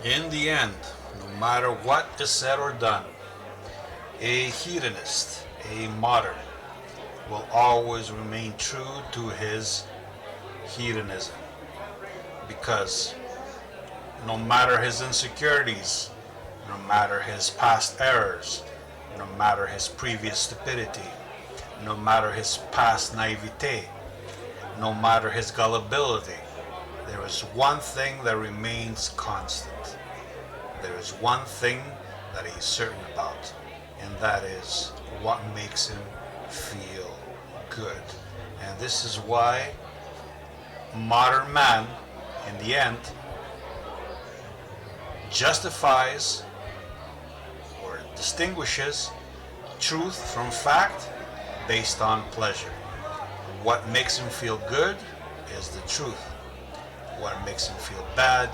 In the end, no matter what is said or done, a hedonist, a modern, will always remain true to his hedonism. Because no matter his insecurities, no matter his past errors, no matter his previous stupidity, no matter his past naivete, no matter his gullibility, there is one thing that remains constant. There is one thing that he's certain about, and that is what makes him feel good. And this is why modern man, in the end, justifies or distinguishes truth from fact based on pleasure. What makes him feel good is the truth. What makes him feel bad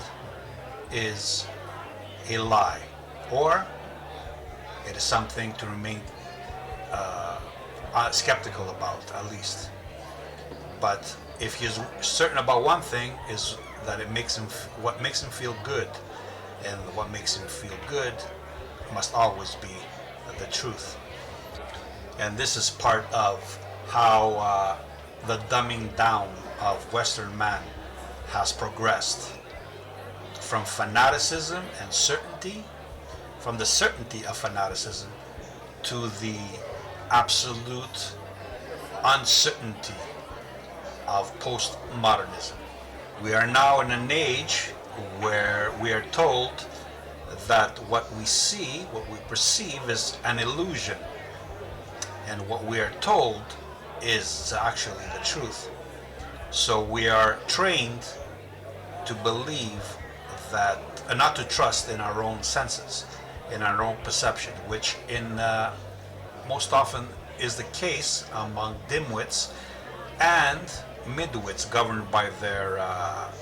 is a lie, or it is something to remain skeptical about, at least. But if he's certain about one thing, is that what makes him feel good, and what makes him feel good must always be the truth. And this is part of how the dumbing down of Western man has progressed from fanaticism and certainty, from the certainty of fanaticism to the absolute uncertainty of postmodernism. We are now in an age where we are told that what we see, what we perceive, is an illusion, and what we are told is actually the truth. So we are trained to believe that, and not to trust in our own senses, in our own perception, which most often is the case among dimwits and midwits governed by their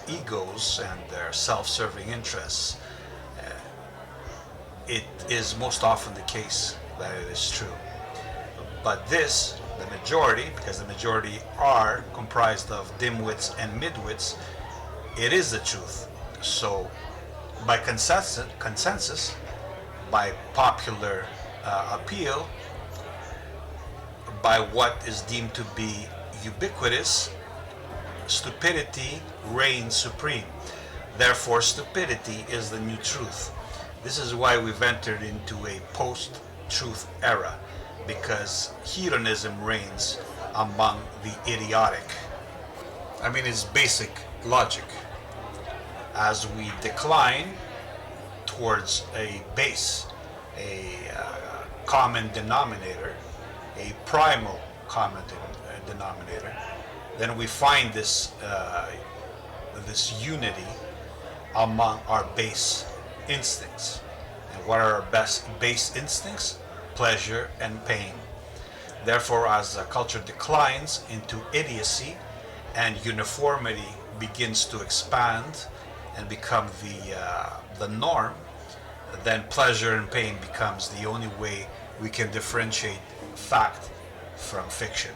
egos and their self-serving interests. It is most often the case that it is true. But this, the majority, because the majority are comprised of dimwits and midwits, it is the truth. So by consensus, by popular appeal, by what is deemed to be ubiquitous, stupidity reigns supreme. Therefore, stupidity is the new truth. This is why we've entered into a post-truth era, because hedonism reigns among the idiotic. I mean, it's basic logic. As we decline towards a base, a common denominator, a primal common denominator, then we find this unity among our base instincts. And what are our base instincts? Pleasure and pain. Therefore, as the culture declines into idiocy and uniformity begins to expand and become the norm, then pleasure and pain becomes the only way we can differentiate fact from fiction.